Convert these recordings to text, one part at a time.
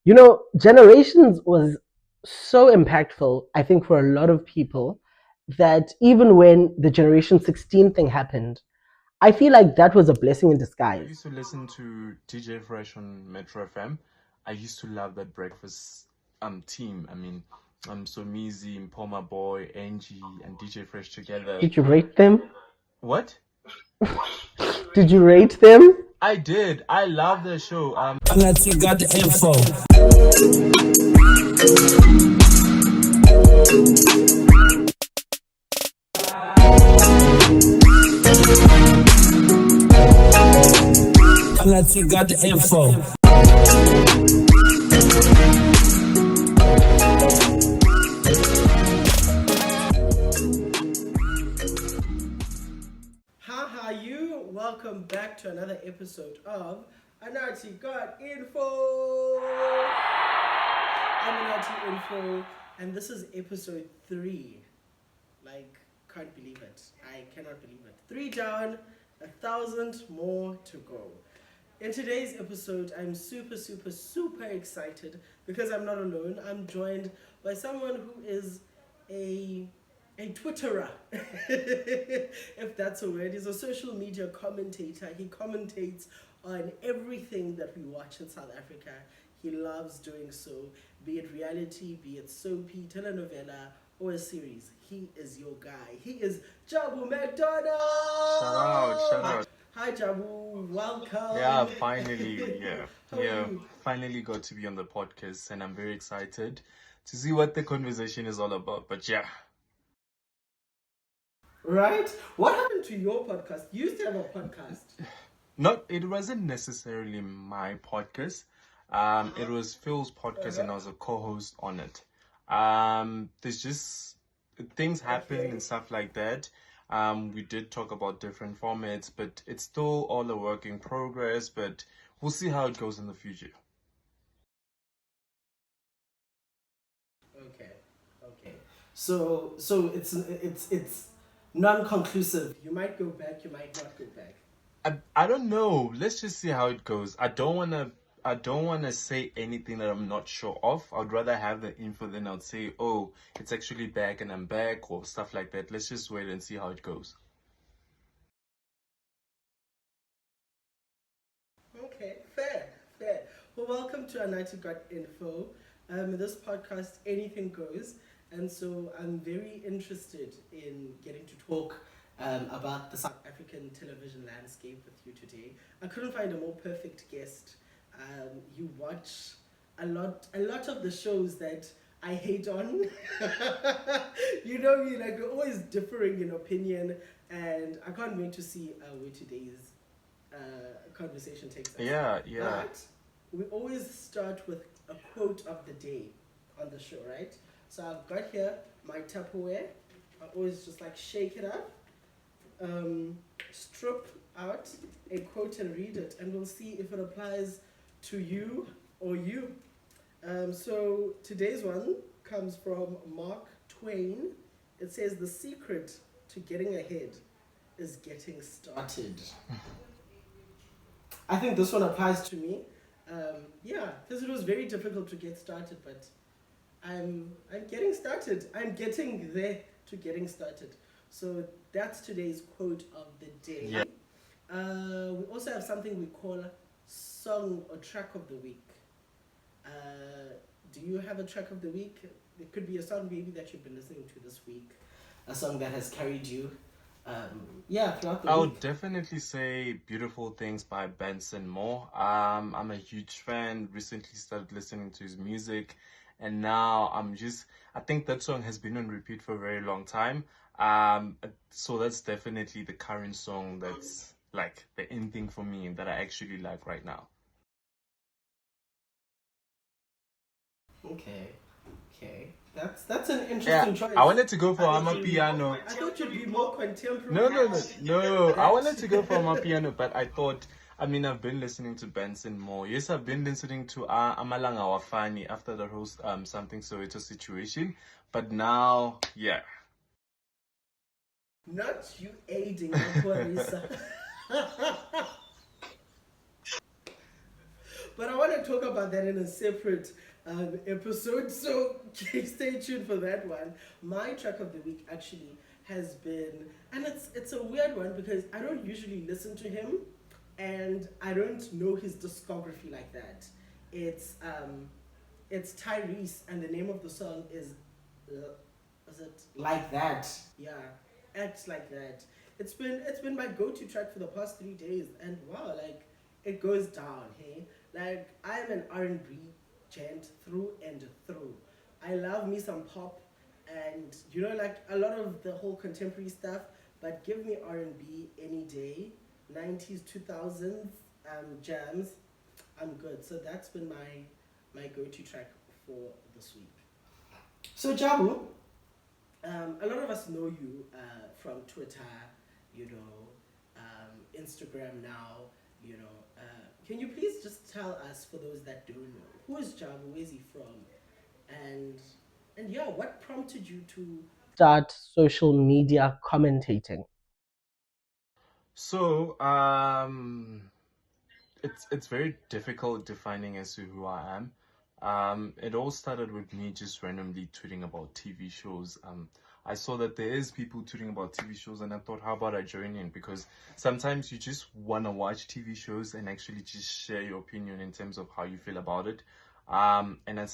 Generations was so impactful, I think, for a lot of people that even when the Generation 16 thing happened, I feel like that was a blessing in I disguise. used to listen to DJ Fresh on Metro FM. I used to love that breakfast team. I mean, Somizi, Mpoma Boy, Angie, and DJ Fresh together. Did you rate them? What? Did you rate them? I did. I love the show. Unless you got the info. Unless you got the info. How are you? Welcome back to another episode of Anati Got Info. I'm Anati Info, and this is episode 3. Can't believe it. I cannot believe it. 3 down, 1,000 more to go. In today's episode, I'm super excited because I'm not alone. I'm joined by someone who is a Twitterer, if that's a word. He's a social media commentator. He commentates on everything that we watch in South Africa. He loves doing so, be it reality, be it soapy, telenovela, or a series. He is your guy. He is Jabu Macdonald. Shout out. Hi Jabu, welcome. Yeah, finally, How are you? finally got to be on the podcast, and I'm very excited to see what the conversation is all about. But yeah. Right? What happened to your podcast? You used to have a podcast. It wasn't necessarily my podcast. It was Phil's podcast, and I was a co-host on it. There's just things happen and stuff like that. We did talk about different formats, but it's still all a work in progress. But we'll see how it goes in the future. Okay. So it's non-conclusive. You might go back. You might not go back. I don't know. Let's just see how it goes. I don't wanna say anything that I'm not sure of. I'd rather have the info than I'd say, oh, it's actually back and I'm back, or stuff like that. Let's just wait and see how it goes. Okay, fair. Well, welcome to Anati Got Info. In this podcast, anything goes, and so I'm very interested in getting to talk about the South African television landscape with you today. I couldn't find a more perfect guest. You watch a lot of the shows that I hate on. You know me, we're always differing in opinion, and I can't wait to see where today's conversation takes us. Yeah. But we always start with a quote of the day on the show, right? So I've got here my Tupperware. I always just shake it up, strip out a quote and read it, and we'll see if it applies to you or you. So today's one comes from Mark Twain. It says, "The secret to getting ahead is getting started." I think this one applies to me. Because it was very difficult to get started, but I'm getting started. I'm getting there to getting started. So that's today's quote of the day. Yeah. We also have something we call song or track of the week. Do you have a track of the week? It could be a song maybe that you've been listening to this week, a song that has carried you throughout the I week. would definitely say Beautiful Things by Benson Moore. I'm a huge fan. Recently started listening to his music, and now I think that song has been on repeat for a very long time. So that's definitely the current song that's the in thing for me that I actually like right now. Okay. That's an interesting choice. I wanted to go for Amapiano. I thought you'd be more contemporary. No. I wanted to go for Amapiano, but I thought, I've been listening to Benson Moore. Yes, I've been listening to Amalanga Wafani after the whole Something Soweto situation. But now, yeah. Not you aiding Marisa. But I want to talk about that in a separate episode, so stay tuned for that one. My track of the week actually has been, and it's a weird one because I don't usually listen to him, and I don't know his discography like that. It's um, it's Tyrese, and the name of the song is it Like That? Yeah, Act Like That. It's been my go-to track for the past 3 days, and wow, like it goes down. Hey, like I'm an R&B gent through and through. I love me some pop, and like a lot of the whole contemporary stuff. But give me R&B any day. 90s, 2000s jams. I'm good. So that's been my go-to track for this week. So Jabu, a lot of us know you from Twitter, Instagram now. Can you please just tell us, for those that don't know, who is Jabu? Where is he from? And yeah, what prompted you to start social media commentating? So, it's very difficult defining as to who I am. It all started with me just randomly tweeting about TV shows. I saw that there is people tweeting about TV shows, and I thought, how about I join in? Because sometimes you just want to watch TV shows and actually just share your opinion in terms of how you feel about it. And I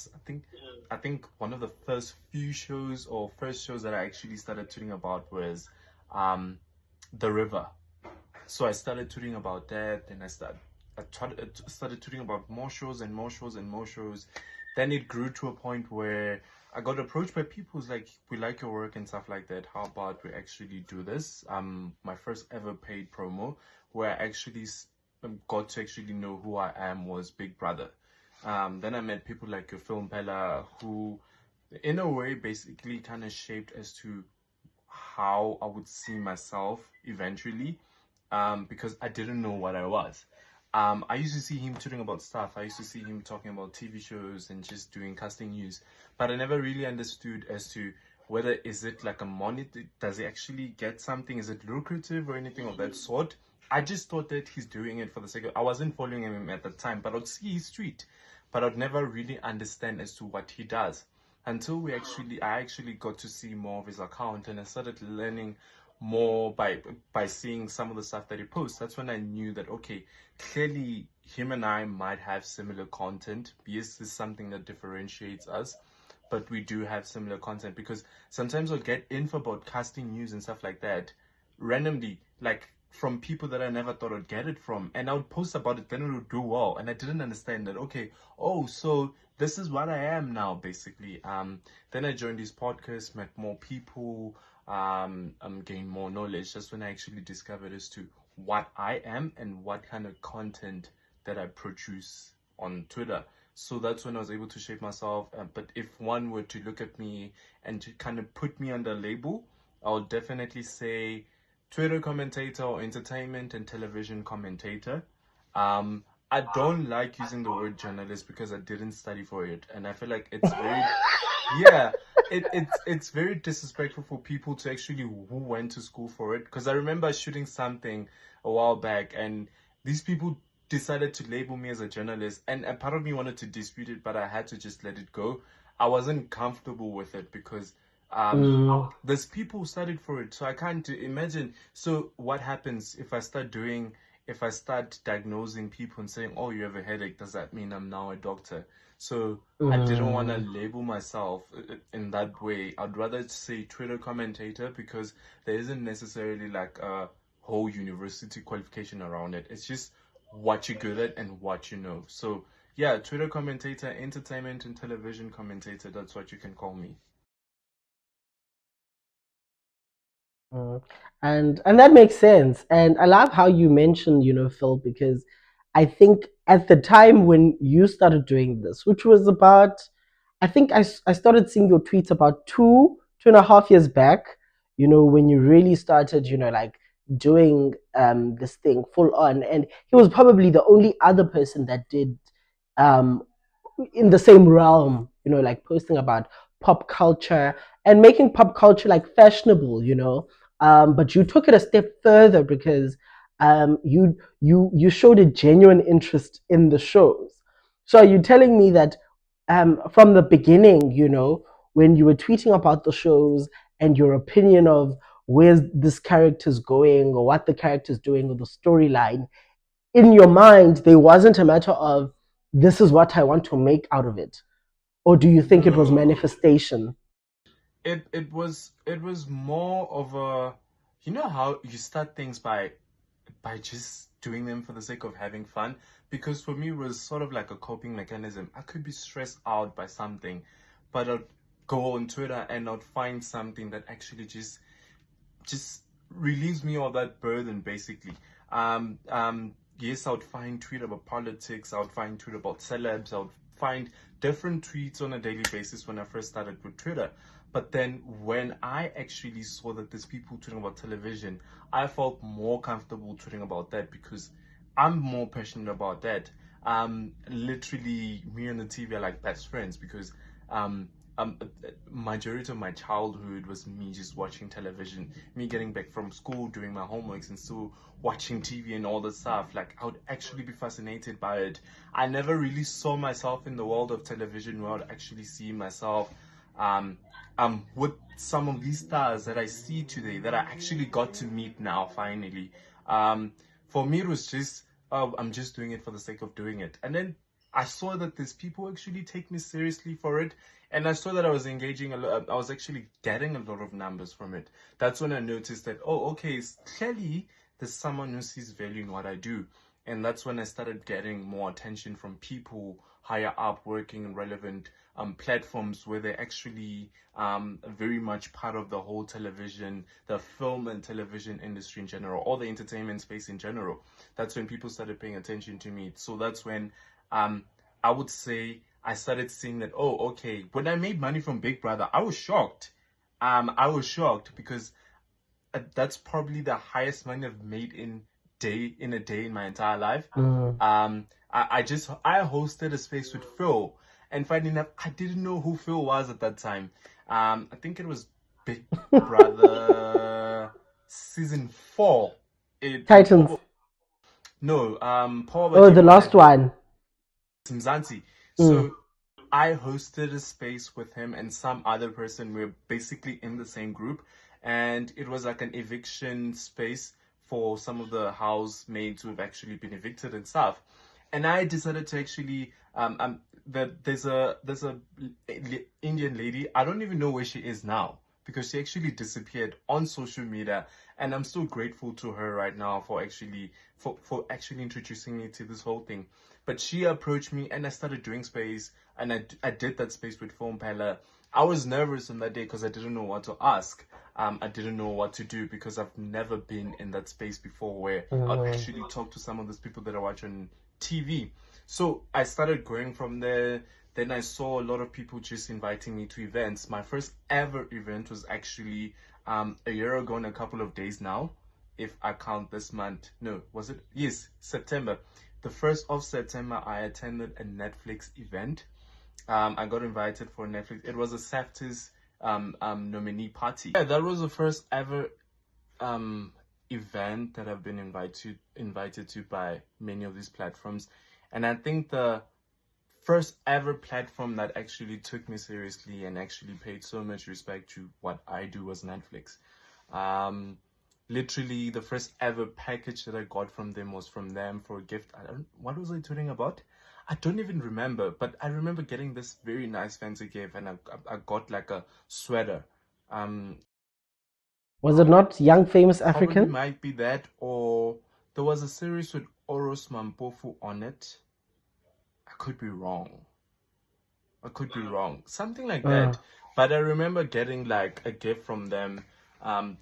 think one of the first few shows or first shows that I actually started tweeting about was um, The River. So I started tweeting about that, and I started tweeting about more shows and more shows and more shows. Then it grew to a point where I got approached by people who's like, we like your work and stuff like that. How about we actually do this? My first ever paid promo where I actually got to actually know who I am was Big Brother. Then I met people like your Film Pella who, in a way, basically kind of shaped as to how I would see myself eventually, because I didn't know what I was. I used to see him tweeting about stuff. I used to see him talking about TV shows and just doing casting news, but I never really understood as to whether is it like a monitor, does he actually get something, is it lucrative or anything of that sort. I just thought that he's doing it for the sake of. I wasn't following him at the time, but I'd see his tweet, but I'd never really understand as to what he does until I actually got to see more of his account, and I started learning more by seeing some of the stuff that he posts. That's when I knew that, okay, clearly him and I might have similar content. Yes, this is something that differentiates us, but we do have similar content, because sometimes I'll get info about casting news and stuff like that randomly, like from people that I never thought I'd get it from, and I would post about it, then it would do well, and I didn't understand that. Okay, oh, so this is what I am now, basically. Then I joined this podcast, met more people, gained more knowledge. That's when I actually discovered as to what I am and what kind of content that I produce on Twitter. So that's when I was able to shape myself. But if one were to look at me and to kind of put me under a label, I would definitely say Twitter commentator or entertainment and television commentator. I don't like using the word journalist because I didn't study for it, and I feel like it's very, yeah, it's very disrespectful for people to actually who went to school for it. Because I remember shooting something a while back, and these people decided to label me as a journalist, and a part of me wanted to dispute it, but I had to just let it go. I wasn't comfortable with it because there's people who studied for it, so I can't imagine. So what happens if I start diagnosing people and saying, oh, you have a headache, does that mean I'm now a doctor? So I didn't want to label myself in that way. I'd rather say Twitter commentator, because there isn't necessarily like a whole university qualification around it. It's just what you're good at and what you know. So yeah, Twitter commentator, entertainment and television commentator, that's what you can call me. Mm. And that makes sense. And I love how you mentioned, Phil, because I think at the time when you started doing this, which was about, I think I started seeing your tweets about 2.5 years back, when you really started, like doing this thing full on. And he was probably the only other person that did um in the same realm, like posting about pop culture and making pop culture like fashionable, but you took it a step further because you showed a genuine interest in the shows. So are you telling me that from the beginning, when you were tweeting about the shows and your opinion of where this character's going or what the character's doing or the storyline, in your mind, there wasn't a matter of this is what I want to make out of it? Or do you think it was No, manifestation? it was more of a, you know how you start things by just doing them for the sake of having fun. Because for me it was sort of like a coping mechanism. I could be stressed out by something, but I'd go on Twitter and I'd find something that actually just relieves me of that burden, basically. Yes, I would find tweet about politics, I would find tweet about celebs, I would find different tweets on a daily basis when I first started with Twitter. But then when I actually saw that there's people tweeting about television, I felt more comfortable tweeting about that because I'm more passionate about that. Literally, me and the TV are like best friends because um, majority of my childhood was me just watching television, me getting back from school, doing my homeworks, and still watching TV and all the stuff. Like, I would actually be fascinated by it. I never really saw myself in the world of television where I'd actually see myself um, with some of these stars that I see today that I actually got to meet now, finally. Um, for me, it was just, oh, I'm just doing it for the sake of doing it. And then I saw that these people actually take me seriously for it. And I saw that I was engaging a lot. I was actually getting a lot of numbers from it. That's when I noticed that, oh, okay, clearly there's someone who sees value in what I do. And that's when I started getting more attention from people higher up working in relevant platforms where they're actually very much part of the whole television, the film and television industry in general, or the entertainment space in general. That's when people started paying attention to me. So that's when I would say I started seeing that, oh, okay, when I made money from Big Brother, I was shocked. I was shocked because that's probably the highest money I've made in a day in my entire life. Mm. I hosted a space with Phil, and funny enough, I didn't know who Phil was at that time. I think it was Big Brother season 4. It Titans. probably no Paul Oh, the last one. Mzansi. Mm. So I hosted a space with him and some other person. We are basically in the same group, and it was like an eviction space for some of the housemates who have actually been evicted and stuff. And I decided to actually that there's a Indian lady. I don't even know where she is now because she actually disappeared on social media, and I'm so grateful to her right now for actually introducing me to this whole thing. But she approached me and I started doing space, and I did that space with Phone Pella. I was nervous on that day because I didn't know what to ask. I didn't know what to do because I've never been in that space before where I'd actually talk to some of those people that I watch on TV. So I started going from there. Then I saw a lot of people just inviting me to events. My first ever event was actually a year ago in a couple of days now, if I count this month. No, was it? Yes, September. The 1st of September, I attended a Netflix event. I got invited for Netflix. It was a SAFTIS nominee party. Yeah, that was the first ever event that I've been invited to by many of these platforms. And I think the first ever platform that actually took me seriously and actually paid so much respect to what I do was Netflix. Literally the first ever package that I got from them was from them for a gift. What was I tweeting about? I don't even remember, but I remember getting this very nice fancy gift, and I got like a sweater. Was it not Young Famous Probably African? might be that, or there was a series with Oros Mampofu on it. I could be wrong. Something like Uh, that. But I remember getting like a gift from them.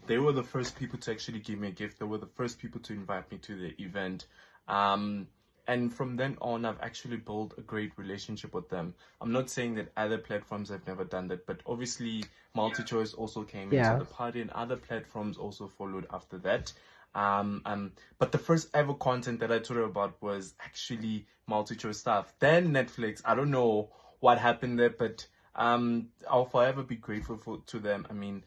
They were the first people to actually give me a gift. They were the first people to invite me to the event. And from then on, I've actually built a great relationship with them. I'm not saying that other platforms have never done that, but obviously MultiChoice also came into yeah. the party, and other platforms also followed after that. But the first ever content that I told her about was actually MultiChoice stuff. Then Netflix. I don't know what happened there, but I'll forever be grateful to them. I mean,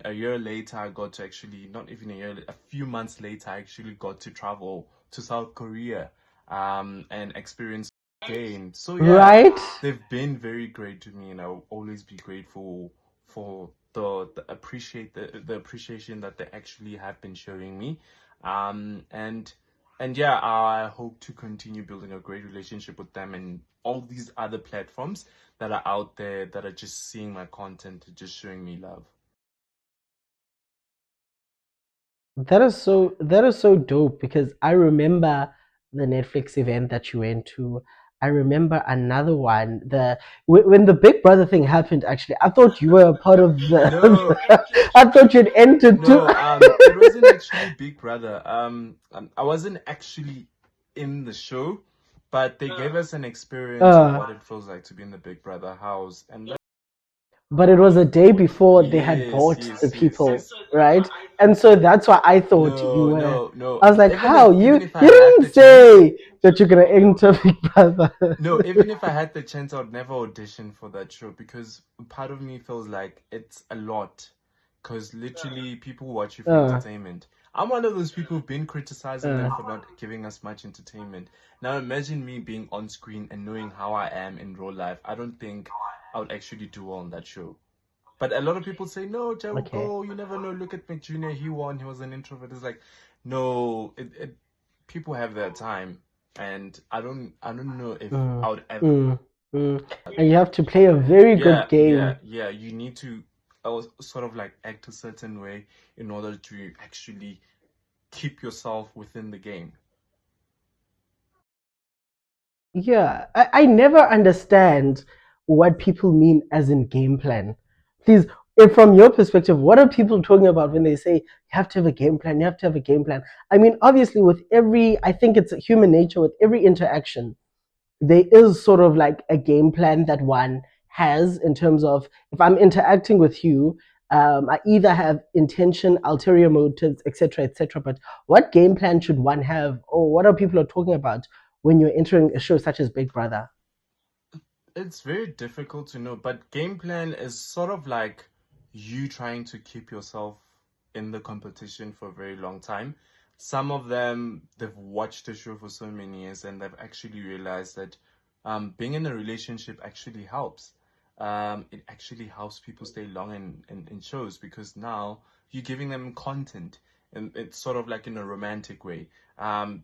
a year later, I got to actually, not even a year, a few months later, I actually got to travel to South Korea and experience Again. So yeah, Right? they've been very great to me, and I'll always be grateful for the appreciation that they actually have been showing me. Um, and and yeah, I hope to continue building a great relationship with them and all these other platforms that are out there that are just seeing my content and just showing me love. That is so dope because I remember the Netflix event that you went to. I remember another one. When the Big Brother thing happened, actually, I thought you were a part of No, I thought you'd entered too. no, it wasn't actually Big Brother. I wasn't actually in the show, but they gave us an experience of uh, what it feels like to be in the Big Brother house. And but it was a day before they had yes, bought the yes, yes, people, yes. right? And so that's why I thought you No, were. no, no. I was like, how Even you if I you had the didn't chance, say that you're gonna enter Big Brother. no, even if I had the chance, I would never audition for that show because part of me feels like it's a lot. Because literally, people watch you for uh, entertainment. I'm one of those people who've been criticizing them uh, for not giving us much entertainment. Now, imagine me being on screen and knowing how I am in real life. I don't think I would actually do well on that show. But a lot of people say, no, Jabu, okay. go. You never know. Look at McJunior. He won. He was an introvert. It's like, no, people have their time. And I don't know if Mm, I would ever. mm, mm. And you have to play a very good Yeah, game. yeah, yeah. You need to sort of like act a certain way in order to actually keep yourself within the game. Yeah, I never understand what people mean as in game plan. Please, if from your perspective, what are people talking about when they say you have to have a game plan? You have to have a game plan. I mean, obviously, I think it's human nature with every interaction there is sort of like a game plan that one has in terms of if I'm interacting with you, I either have intention, ulterior motives, etc., etc. But what game plan should one have, or what are people are talking about when you're entering a show such as Big Brother? It's very difficult to know, but game plan is sort of like you trying to keep yourself in the competition for a very long time. Some of them, they've watched the show for so many years and they've actually realized that being in a relationship actually helps. It actually helps people stay long in shows because now you're giving them content and it's sort of like in a romantic way.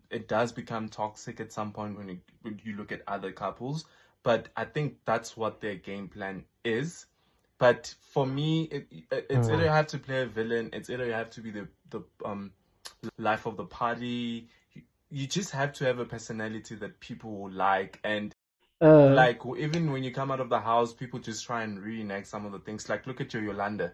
It does become toxic at some point when you look at other couples, but I think that's what their game plan is. But for me, it's either Mm. you have to play a villain, it's either you have to be the life of the party. You just have to have a personality that people will like, and Uh, like even when you come out of the house, people just try and reenact some of the things. Like look at your Yolanda.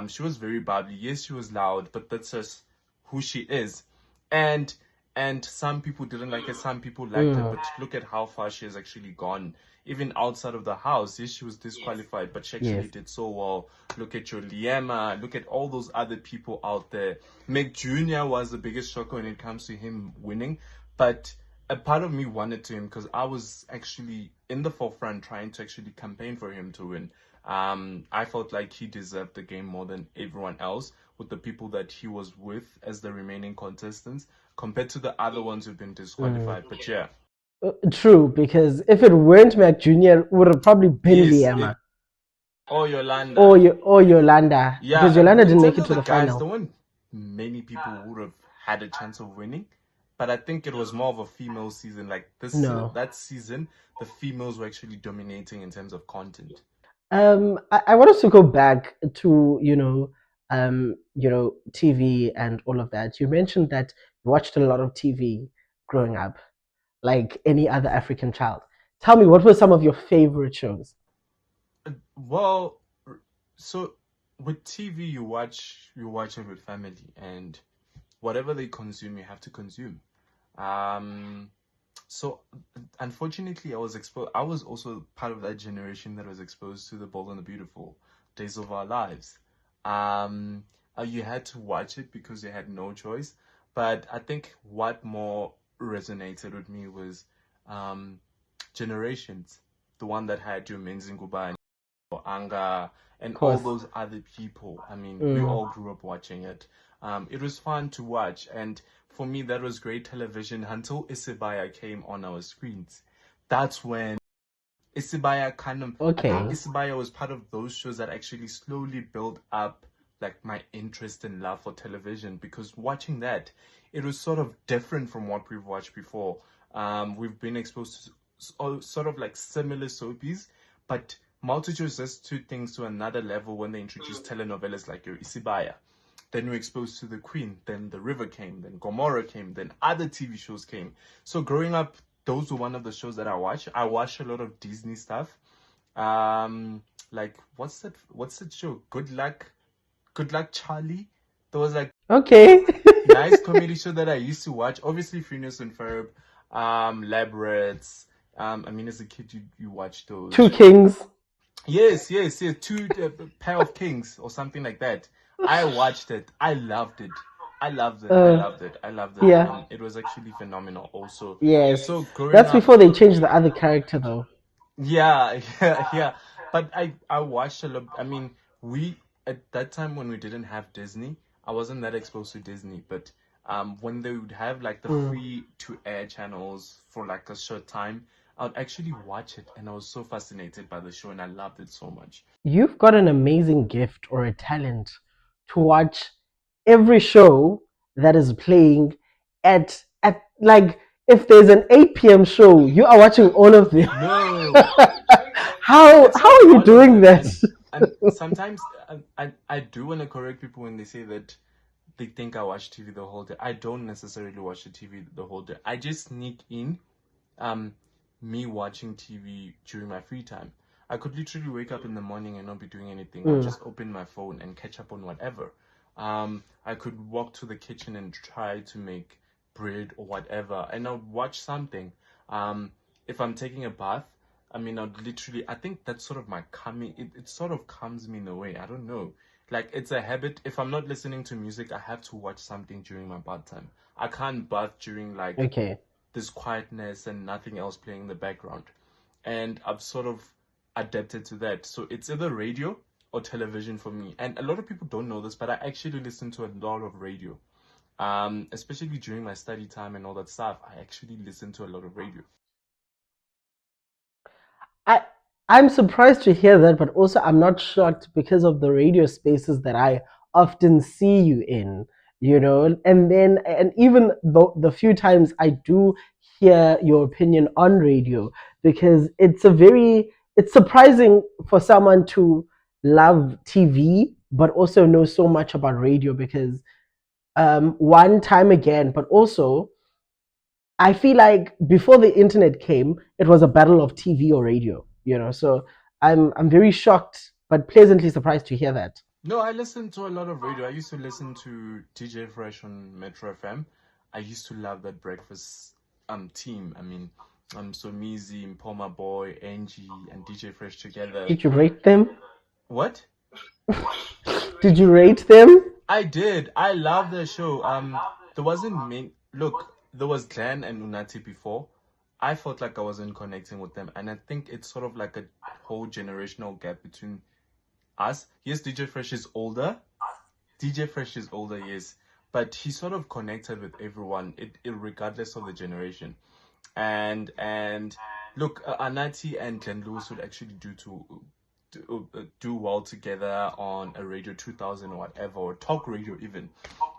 She was very bubbly. Yes, she was loud, but that's just who she is. And and some people didn't like her, some people liked her, mm, but look at how far she has actually gone. Even outside of the house, yes, she was disqualified, but she actually yes. did so well. Look at your Liema, look at all those other people out there. Meg Jr. was the biggest shocker when it comes to him winning, but a part of me wanted to him because I was actually in the forefront trying to actually campaign for him to win. I felt like he deserved the game more than everyone else with the people that he was with as the remaining contestants compared to the other ones who've been Mm. disqualified. But yeah, True, because if it weren't Mac Jr., it would have probably been yes, Liema or Yolanda. or Yolanda, Yeah, because Yolanda in didn't make terms it of to the the guys, there final. weren't many people who would have had a chance of winning. But I think it was more of a female season. Like No. that season, the females were actually dominating in terms of content. I want us to go back to TV and all of that. You mentioned that you watched a lot of TV growing up, like any other African child. Tell me, what were some of your favorite shows? Well, so with TV, you watch it with family, and whatever they consume, you have to consume. Um, so unfortunately, I was also part of that generation that was exposed to The Bold and the Beautiful, Days of Our Lives. Um, you had to watch it because you had no choice. But I think what more resonated with me was um, Generations, the one that had your Menzinguba and Anga Of and all course. those other people. I mean, we Mm. all grew up watching it. It was fun to watch, and for me, that was great television until Isibaya came on our screens. that's when Isibaya kind of, I think Okay. Isibaya was part of those shows that actually slowly built up like my interest and love for television, because watching that, it was sort of different from what we've watched before. We've been exposed to sort of like similar soapies, but Multitude just took things to another level when they introduced telenovelas like your Isibaya. Then we were exposed to the Queen, then The River came, then Gomorrah came, then other TV shows came. So growing up, those were one of the shows that I watched. I watched a lot of Disney stuff. Like what's that show? Good Luck Charlie. There was like Okay. nice comedy show that I used to watch. Obviously Phineas and Ferb, Labyrinth. I mean, as a kid, you watch those. Two Kings. Yes. Two pair of kings or something like that. I watched it. I loved it. I loved it. I Uh, loved it. I loved it. yeah. It was actually phenomenal. Also, Yes. so growing That's up, before they changed the other character, though. yeah, yeah. But I watched a lot. I mean, we at that time when we didn't have Disney, I wasn't that exposed to Disney. But when they would have like the free to air channels for like a short time, I'd actually watch it, and I was so fascinated by the show, and I loved it so much. You've got an amazing gift or a talent to watch every show that is playing at like if there's an 8 p.m. show, you are watching all of them. No, how it's how not are you all of doing them, that? and sometimes I do want to correct people when they say that they think I watch TV the whole day. I don't necessarily watch the TV the whole day. I just sneak in um me watching TV during my free time. I could literally wake up in the morning and not be doing anything. I'll just open my phone and catch up on whatever. I could walk to the kitchen and try to make bread or whatever, and I'll watch something. If I'm taking a bath, I mean, I'd literally, I think that's sort of my calming, it sort of calms me in a way. I don't know. Like, it's a habit. If I'm not listening to music, I have to watch something during my bath time. I can't bath during like Okay. this quietness and nothing else playing in the background. And I've sort of adapted to that. So it's either radio or television for me. And a lot of people don't know this, but I actually listen to a lot of radio. Especially during my study time and all that stuff, I actually listen to a lot of radio. I I'm surprised to hear that, but also I'm not shocked because of the radio spaces that I often see you in, and then and even the few times I do hear your opinion on radio, because it's surprising for someone to love TV but also know so much about radio, because one time again, but also I feel like before the internet came, it was a battle of TV or radio, So I'm very shocked but pleasantly surprised to hear that. No, I listen to a lot of radio. I used to listen to DJ Fresh on Metro FM. I used to love that breakfast team. I mean, Somizi, Mpoma Boy, Angie, and DJ Fresh together. Did you rate them? What? Did you rate them? I did. I love the show. There wasn't main. Look, there was Glenn and Unati before. I felt like I wasn't connecting with them, and I think it's sort of like a whole generational gap between us. Yes, DJ Fresh is older. DJ Fresh is older, yes, but he sort of connected with everyone, regardless of the generation. And look, Anati and Glenn Lewis would actually do well together on a radio 2000 or whatever, or talk radio even.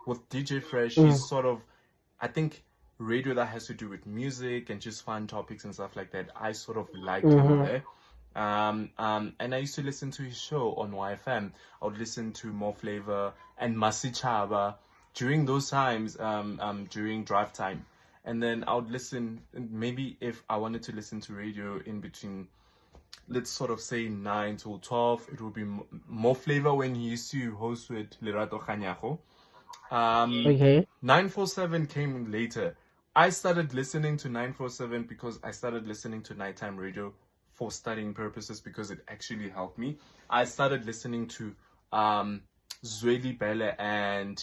With DJ Fresh, he's sort of, I think, radio that has to do with music and just fun topics and stuff like that. I sort of liked him there. And I used to listen to his show on YFM. I would listen to More Flavor and Masi Chaba during those times, during drive time. And then I would listen, maybe if I wanted to listen to radio in between, let's sort of say 9 till 12, it would be More Flavor when he used to host with Lerato Khanyago. Okay. 947 came later. I started listening to 947 because I started listening to nighttime radio for studying purposes, because it actually helped me. I started listening to Zweli Bele and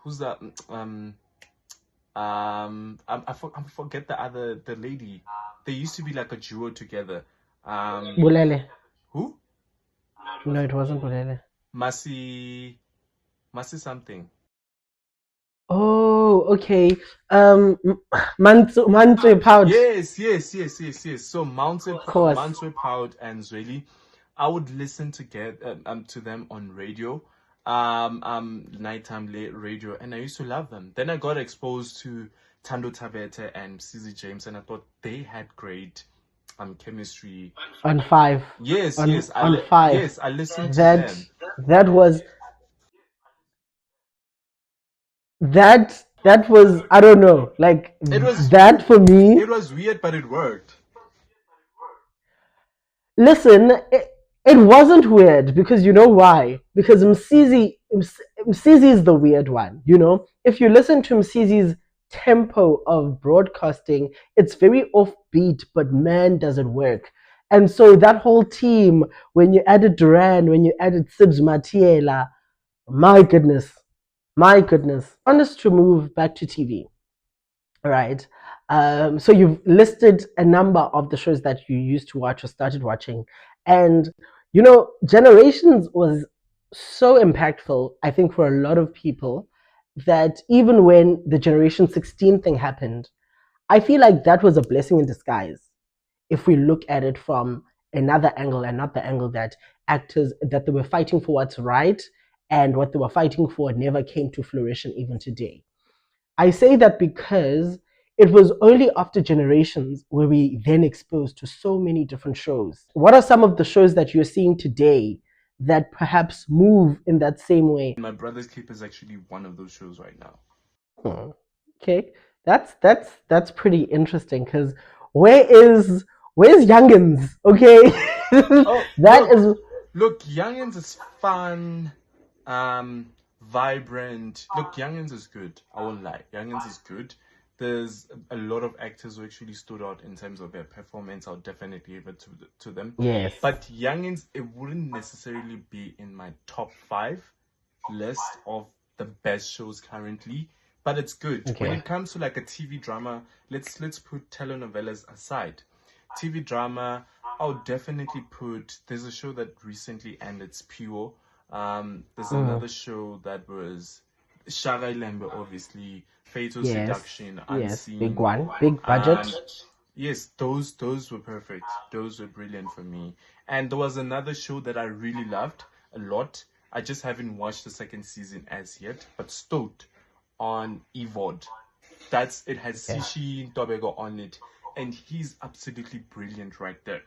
who's that? I forget the lady. They used to be like a duo together. Bulele. Who? No, it wasn't Bulele. Masi something. Oh, okay. Mantle Pout, Yes. So of course. Mounted Pout and Zweli, I would listen to them on radio, nighttime late radio, and I used to love them. Then I got exposed to Tando Tabete and CZ James, and I thought they had great chemistry. On five. On five. Yes, I listened to That them. that was that was, I don't know, like It was that for me. it was weird, but it worked. Listen, it wasn't weird because you know why? Because Msizi is the weird one. You know, if you listen to Msizi's tempo of broadcasting, it's very offbeat, but man, does it work. And so that whole team, when you added Duran, when you added Sibs Matiela, my goodness, my goodness. I want us to move back to TV. All right. So you've listed a number of the shows that you used to watch or started watching. And, you know, Generations was so impactful, I think, for a lot of people that even when the Generation 16 thing happened, I feel like that was a blessing in disguise if we look at it from another angle and not the angle that actors that they were fighting for what's right and what they were fighting for never came to fruition even today. I say that because it was only after Generations where we then exposed to so many different shows. What are some of the shows that you're seeing today that perhaps move in that same way? My Brother's Keeper is actually one of those shows right now. Hmm. Okay, that's pretty interesting because where is where's Youngins? Okay, Oh, that is look, Youngins is fun, vibrant. Look, Youngins is good. I won't lie. Youngins is good. There's a lot of actors who actually stood out in terms of their performance. I'll definitely give it to them. yes. But Youngins, it wouldn't necessarily be in my top 5 list of the best shows currently. But it's good. When Okay. it comes to like a TV drama, let's put telenovelas aside. TV drama, I would definitely put. There's a show that recently ended, it's Pure. There's another show that was Shagai Lembe, obviously, Fatal Yes. Seduction, Yes. Big Unseen. one. Big budget. Yes, those were perfect. Those were brilliant for me. And there was another show that I really loved a lot. I just haven't watched the second season as yet, but Stoat on Evod. That's it has Okay. Sishi Tobego on it, and he's absolutely brilliant right there.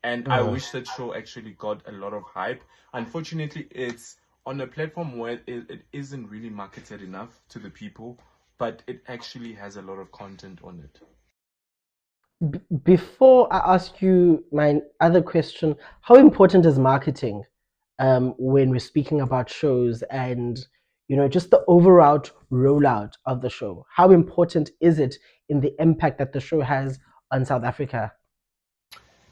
And I wish that show actually got a lot of hype. Unfortunately, it's on a platform where it isn't really marketed enough to the people, but it actually has a lot of content on it. Before I ask you my other question, how important is marketing when we're speaking about shows and just the overall rollout of the show? How important is it in the impact that the show has on South Africa?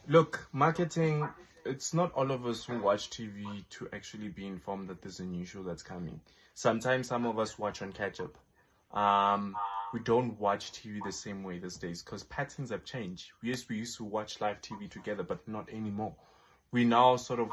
Look, marketing, it's not all of us who watch TV to actually be informed that there's a new show that's coming. Sometimes some of us watch on catch up. We don't watch TV the same way these days because patterns have changed. Yes, we used to watch live TV together, but not anymore. We now sort of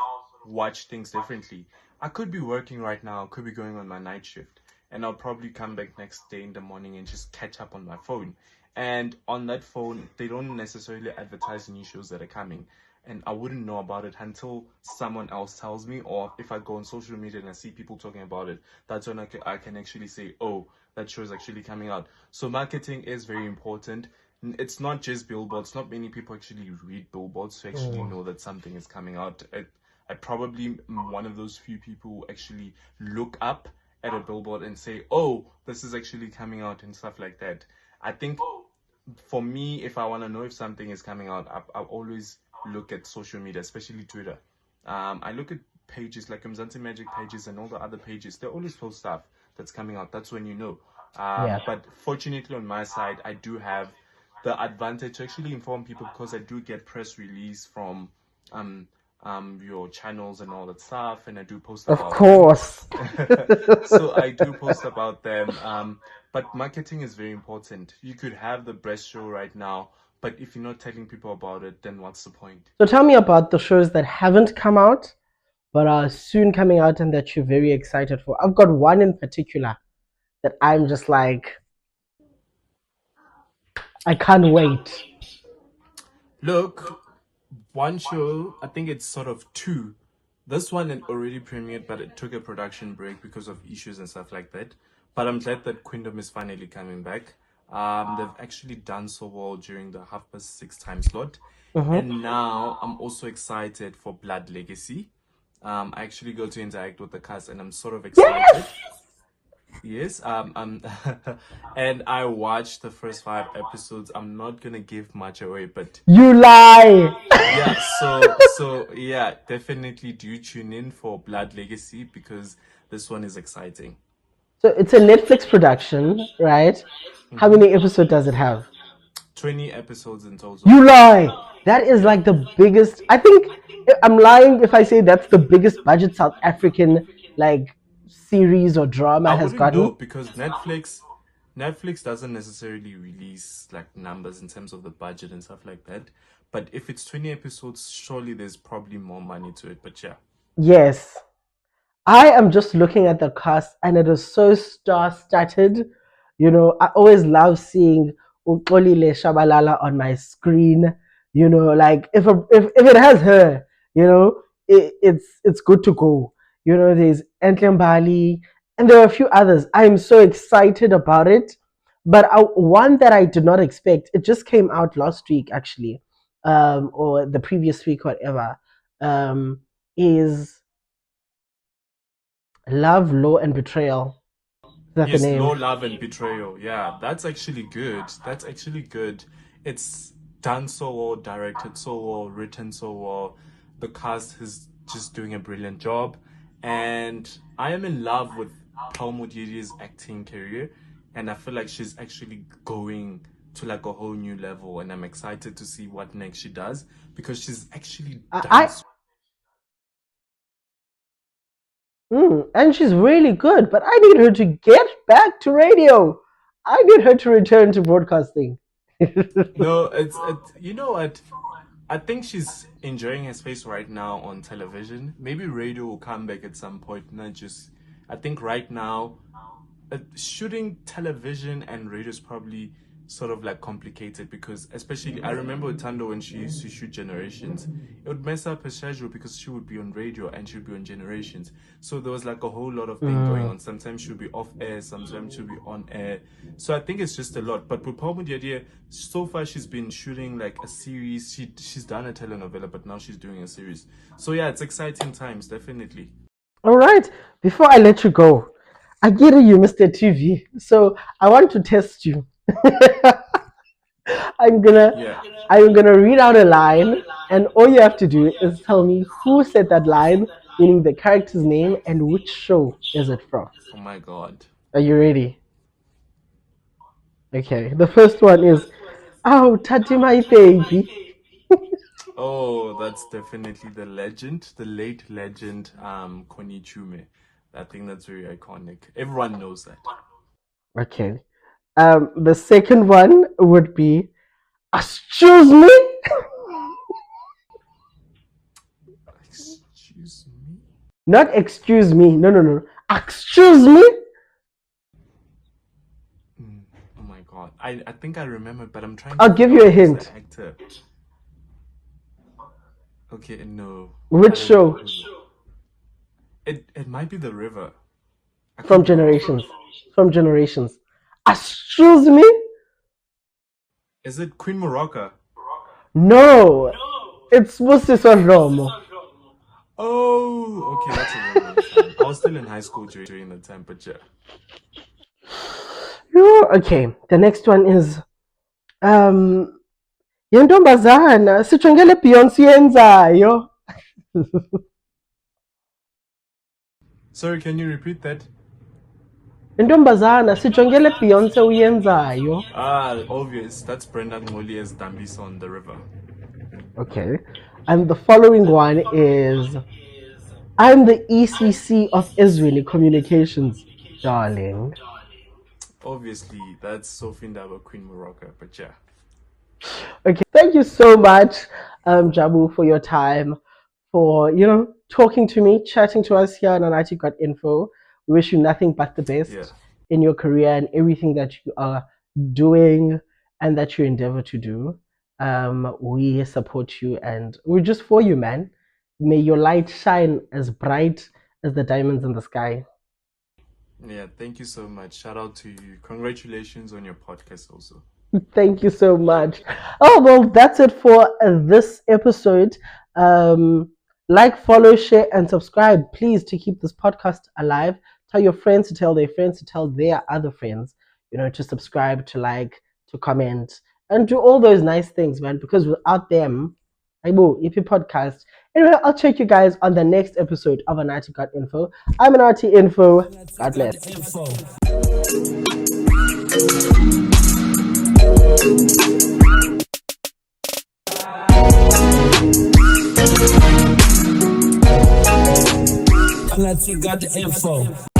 watch things differently. I could be working right now, could be going on my night shift, and I'll probably come back next day in the morning and just catch up on my phone. And on that phone, they don't necessarily advertise new shows that are coming. And I wouldn't know about it until someone else tells me, or if I go on social media and I see people talking about it, that's when I can actually say, oh, that show is actually coming out. So marketing is very important. It's not just billboards. Not many people actually read billboards to actually know that something is coming out. I probably am one of those few people who actually look up at a billboard and say, oh, this is actually coming out and stuff like that. I think for me, if I want to know if something is coming out, I always look at social media, especially Twitter. I look at pages like Mzansi Magic pages and all the other pages. They always post stuff that's coming out. That's when you know. Yeah. But fortunately, on my side, I do have the advantage to actually inform people because I do get press release from your channels and all that stuff, and I do post Of about course. so I do post about them. But marketing is very important. You could have the best show right now, but if you're not telling people about it, then what's the point? So tell me about the shows that haven't come out but are soon coming out and that you're very excited for. I've got one in particular that I'm just like, I can't wait. Look, one show, I think it's sort of two. This one had already premiered, but it took a production break because of issues and stuff like that. But I'm glad that Queendom is finally coming back. They've actually done so well during the 6:30 time slot. Mhm. And now I'm also excited for Blood Legacy. I actually got to interact with the cast and I'm sort of excited. Yes! Yes, and I watched the first 5 episodes. I'm not gonna give much away, but You lie! yeah, so yeah, definitely do tune in for Blood Legacy because this one is exciting. So it's a Netflix production, right? How Hmm. many episodes does it have? 20 episodes in total. You lie! That is Yeah. like the biggest. I think I'm lying if I say that's the biggest budget South African like series or drama I has wouldn't know gotten. because Netflix doesn't necessarily release like numbers in terms of the budget and stuff like that. But if it's 20 episodes, surely there's probably more money to it. But yeah. Yes. I am just looking at the cast and it is so star-studded. You know, I always love seeing Uxolile Shabalala on my screen. You know, like if it has her, you know, it's good to go. You know, there's Entlem Bali and there are a few others. I am so excited about it. But one that I did not expect, it just came out last week actually, or the previous week, whatever, is Love, Law, and Betrayal. Is that the Yes, Law, name? Love, and Betrayal. Yeah, that's actually good. That's actually good. It's done so well, directed so well, written so well. The cast is just doing a brilliant job. And I am in love with Paul Mudiri's acting career. And I feel like she's actually going to like a whole new level. And I'm excited to see what next she does because she's actually done I and she's really good, but I need her to get back to radio. I need her to return to broadcasting. No, you know what? I think she's enjoying her space right now on television. Maybe radio will come back at some point. Not just, I think right now, shooting television and radio is probably sort of like complicated because, especially, I remember with Tando when she used to shoot Generations, it would mess up her schedule because she would be on radio and she would be on Generations. So there was like a whole lot of thing going Mm. on. Sometimes she would be off air, sometimes she would be on air. So I think it's just a lot. But with Paul Mudiadie, so far she's been shooting like a series. She's done a telenovela, but now she's doing a series. So yeah, it's exciting times, definitely. All right. Before I let you go, I get it, you Mr. TV. So I want to test you. I'm gonna Yeah. I'm gonna read out a line, and all you have to do is tell me who said that line, meaning the character's name and which show is it from. Oh my God. Are you ready? Okay. The first one is, "Oh, Tati, my baby." Oh, that's definitely the legend, the late legend, Connie Chume. I think that's very iconic. Everyone knows that. Okay. The second one would be, "Excuse me." Excuse me? Not excuse me. No, no, no. Excuse me. Oh my God. I think I remember, but I'm trying to I'll give figure you out a who's the hint. actor. Okay, no. I Which don't know show? who's it might be The River. I From could be wrong. Generations. From Generations. Excuse me. Is it Queen Morocca? No. It's Musiswa Romo. Oh, okay, that's a very long time. I was still in high school during the time, but yeah. Okay. The next one is, um, yentombazana sijongele Beyonce yenzayo. Sorry, can you repeat that? Yentombazana sijongele Beyonce uyenzayo. Ah, obvious. That's Brenda Ngoli as Dambisa on The River. Okay. And the following one is, "I'm the ECC of Israeli Communications, darling." Obviously, that's Sophie Ndaba, Queen Morocco, but yeah. Okay. Thank you so much, Jabu, for your time, for, talking to me, chatting to us here on IT Got Info. We wish you nothing but the best Yeah. in your career and everything that you are doing and that you endeavor to do. We support you and we're just for you, man. May your light shine as bright as the diamonds in the sky. Yeah, thank you so much. Shout out to you. Congratulations on your podcast also. Thank you so much. Oh, well, that's it for this episode. Like, follow, share, and subscribe, please, to keep this podcast alive. Tell your friends to tell their friends to tell their other friends, to subscribe, to like, to comment, and do all those nice things, man, because without them, I will, if you podcast. Anyway, I'll check you guys on the next episode of Anati Got Info. I'm Anati Info. God bless. Info. Anati got the info.